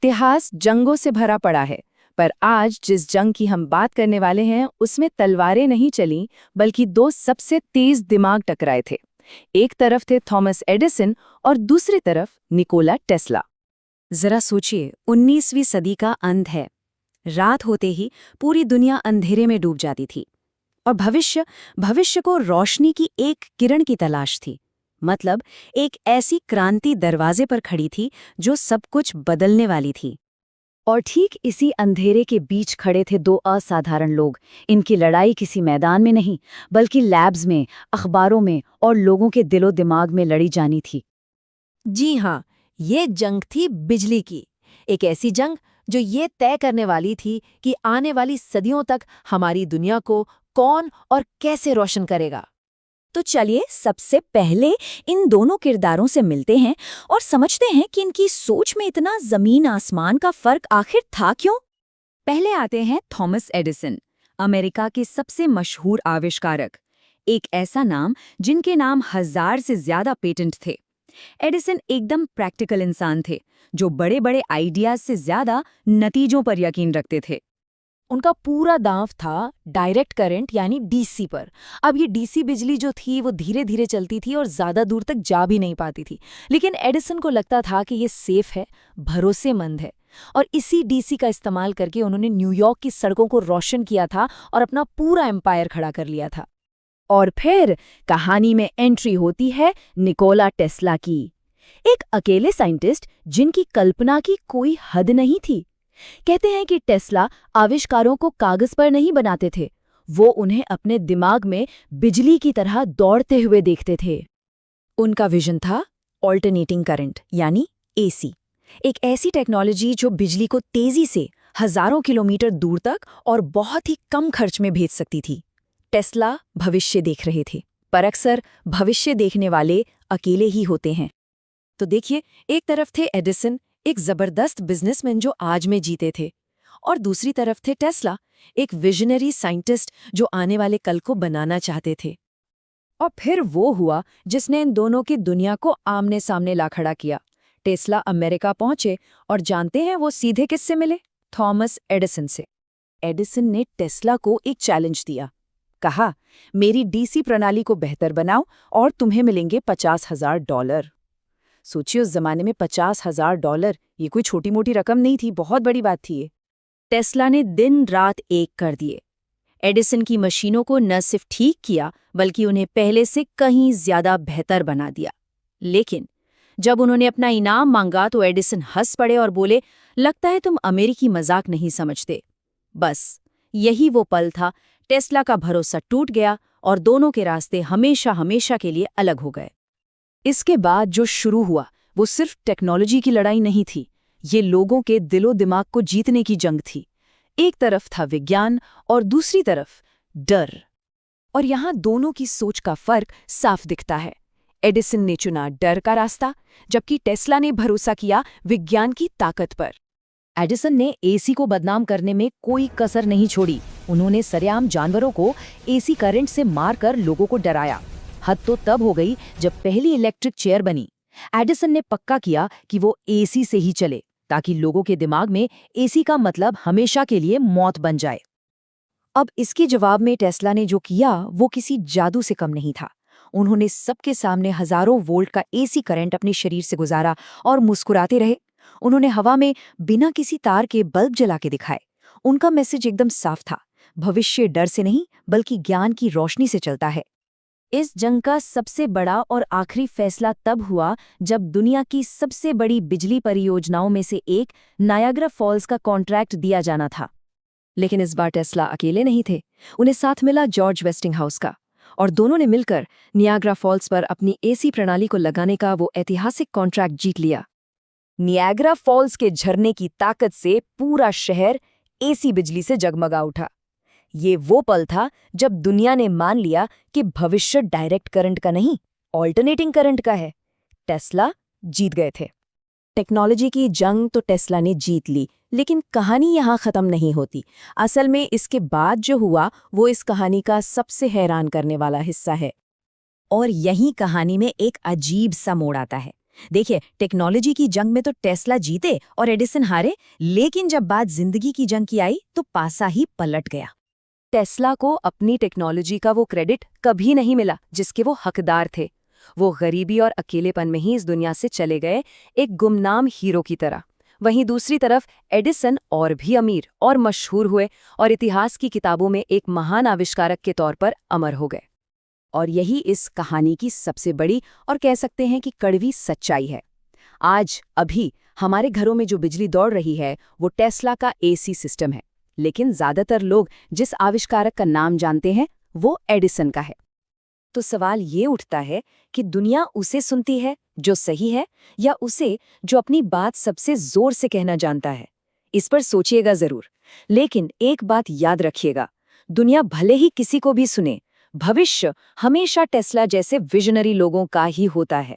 इतिहास जंगों से भरा पड़ा है, पर आज जिस जंग की हम बात करने वाले हैं उसमें तलवारें नहीं चलीं, बल्कि दो सबसे तेज दिमाग टकराए थे। एक तरफ थे थॉमस एडिसन और दूसरी तरफ निकोला टेस्ला। जरा सोचिए, 19वीं सदी का अंत है। रात होते ही पूरी दुनिया अंधेरे में डूब जाती थी और भविष्य को रोशनी की एक किरण की तलाश थी। मतलब एक ऐसी क्रांति दरवाजे पर खड़ी थी जो सब कुछ बदलने वाली थी। और ठीक इसी अंधेरे के बीच खड़े थे दो असाधारण लोग। इनकी लड़ाई किसी मैदान में नहीं, बल्कि लैब्स में, अखबारों में और लोगों के दिलो दिमाग में लड़ी जानी थी। जी हाँ, ये जंग थी बिजली की। एक ऐसी जंग जो ये तय करने वाली थी कि आने वाली सदियों तक हमारी दुनिया को कौन और कैसे रोशन करेगा। तो चलिए सबसे पहले इन दोनों किरदारों से मिलते हैं और समझते हैं कि इनकी सोच में इतना जमीन आसमान का फर्क आखिर था क्यों। पहले आते हैं थॉमस एडिसन, अमेरिका के सबसे मशहूर आविष्कारक। एक ऐसा नाम जिनके नाम 1000 से ज्यादा पेटेंट थे। एडिसन एकदम प्रैक्टिकल इंसान थे, जो बड़े बड़े आइडियाज से ज्यादा नतीजों पर यकीन रखते थे। उनका पूरा दांव था डायरेक्ट करंट यानी डीसी पर। अब ये डीसी बिजली जो थी वो धीरे धीरे चलती थी और ज़्यादा दूर तक जा भी नहीं पाती थी। लेकिन एडिसन को लगता था कि ये सेफ है, भरोसेमंद है, और इसी डीसी का इस्तेमाल करके उन्होंने न्यूयॉर्क की सड़कों को रोशन किया था और अपना पूरा एम्पायर खड़ा कर लिया था। और फिर कहानी में एंट्री होती है निकोला टेस्ला की, एक अकेले साइंटिस्ट जिनकी कल्पना की कोई हद नहीं थी। कहते हैं कि टेस्ला आविष्कारों को कागज पर नहीं बनाते थे, वो उन्हें अपने दिमाग में बिजली की तरह दौड़ते हुए देखते थे। उनका विजन था ऑल्टरनेटिंग करंट यानी एसी, एक ऐसी टेक्नोलॉजी जो बिजली को तेजी से हजारों किलोमीटर दूर तक और बहुत ही कम खर्च में भेज सकती थी। टेस्ला भविष्य देख रहे थे, पर अक्सर भविष्य देखने वाले अकेले ही होते हैं। तो देखिए, एक तरफ थे एडिसन, एक जबरदस्त बिजनेसमैन जो आज में जीते थे, और दूसरी तरफ थे टेस्ला, एक विजनरी साइंटिस्ट जो आने वाले कल को बनाना चाहते थे। और फिर वो हुआ जिसने इन दोनों की दुनिया को आमने सामने ला खड़ा किया। टेस्ला अमेरिका पहुंचे और जानते हैं वो सीधे किससे मिले? थॉमस एडिसन से। एडिसन ने टेस्ला को एक चैलेंज दिया। कहा, मेरी डीसी प्रणाली को बेहतर बनाओ और तुम्हें मिलेंगे $50,000। सोचिए, उस जमाने में $50,000 ये कोई छोटी मोटी रकम नहीं थी, बहुत बड़ी बात थी ये। टेस्ला ने दिन रात एक कर दिए। एडिसन की मशीनों को न सिर्फ ठीक किया, बल्कि उन्हें पहले से कहीं ज्यादा बेहतर बना दिया। लेकिन जब उन्होंने अपना इनाम मांगा तो एडिसन हंस पड़े और बोले, लगता है तुम अमेरिकी मजाक नहीं समझते। बस यही वो पल था, टेस्ला का भरोसा टूट गया और दोनों के रास्ते हमेशा हमेशा के लिए अलग हो गए। इसके बाद जो शुरू हुआ वो सिर्फ टेक्नोलॉजी की लड़ाई नहीं थी, ये लोगों के दिलो दिमाग को जीतने की जंग थी। एक तरफ था विज्ञान और दूसरी तरफ डर। और यहाँ दोनों की सोच का फर्क साफ दिखता है। एडिसन ने चुना डर का रास्ता, जबकि टेस्ला ने भरोसा किया विज्ञान की ताकत पर। एडिसन ने एसी को बदनाम करने में कोई कसर नहीं छोड़ी। उन्होंने सरेआम जानवरों को एसी करंट से मारकर लोगों को डराया। हद तो तब हो गई जब पहली इलेक्ट्रिक चेयर बनी। एडिसन ने पक्का किया कि वो एसी से ही चले, ताकि लोगों के दिमाग में एसी का मतलब हमेशा के लिए मौत बन जाए। अब इसके जवाब में टेस्ला ने जो किया वो किसी जादू से कम नहीं था। उन्होंने सबके सामने हजारों वोल्ट का एसी करंट अपने शरीर से गुजारा और मुस्कुराते रहे। उन्होंने हवा में बिना किसी तार के बल्ब जला के दिखाए। उनका मैसेज एकदम साफ था, भविष्य डर से नहीं बल्कि ज्ञान की रोशनी से चलता है। इस जंग का सबसे बड़ा और आखिरी फैसला तब हुआ जब दुनिया की सबसे बड़ी बिजली परियोजनाओं में से एक नायाग्रा फॉल्स का कॉन्ट्रैक्ट दिया जाना था। लेकिन इस बार टेस्ला अकेले नहीं थे, उन्हें साथ मिला जॉर्ज वेस्टिंगहाउस का, और दोनों ने मिलकर नियाग्रा फॉल्स पर अपनी एसी प्रणाली को लगाने का वो ऐतिहासिक कॉन्ट्रैक्ट जीत लिया। नियाग्रा फॉल्स के झरने की ताकत से पूरा शहर एसी बिजली से जगमगा उठा। ये वो पल था जब दुनिया ने मान लिया कि भविष्य डायरेक्ट करंट का नहीं, ऑल्टरनेटिंग करंट का है। टेस्ला जीत गए थे। टेक्नोलॉजी की जंग तो टेस्ला ने जीत ली, लेकिन कहानी यहाँ खत्म नहीं होती। असल में इसके बाद जो हुआ वो इस कहानी का सबसे हैरान करने वाला हिस्सा है। और यही कहानी में एक अजीब सा मोड़ आता है। देखिए, टेक्नोलॉजी की जंग में तो टेस्ला जीते और एडिसन हारे, लेकिन जब बात जिंदगी की जंग की आई तो पासा ही पलट गया। टेस्ला को अपनी टेक्नोलॉजी का वो क्रेडिट कभी नहीं मिला जिसके वो हकदार थे। वो गरीबी और अकेलेपन में ही इस दुनिया से चले गए, एक गुमनाम हीरो की तरह। वहीं दूसरी तरफ एडिसन और भी अमीर और मशहूर हुए और इतिहास की किताबों में एक महान आविष्कारक के तौर पर अमर हो गए। और यही इस कहानी की सबसे बड़ी और कह सकते हैं कि कड़वी सच्चाई है। आज अभी हमारे घरों में जो बिजली दौड़ रही है वो टेस्ला का एसी सिस्टम है, लेकिन ज्यादातर लोग जिस आविष्कारक का नाम जानते हैं वो एडिसन का है। तो सवाल ये उठता है कि दुनिया उसे सुनती है जो सही है या उसे जो अपनी बात सबसे जोर से कहना जानता है? इस पर सोचिएगा जरूर। लेकिन एक बात याद रखिएगा, दुनिया भले ही किसी को भी सुने, भविष्य हमेशा टेस्ला जैसे विजनरी लोगों का ही होता है।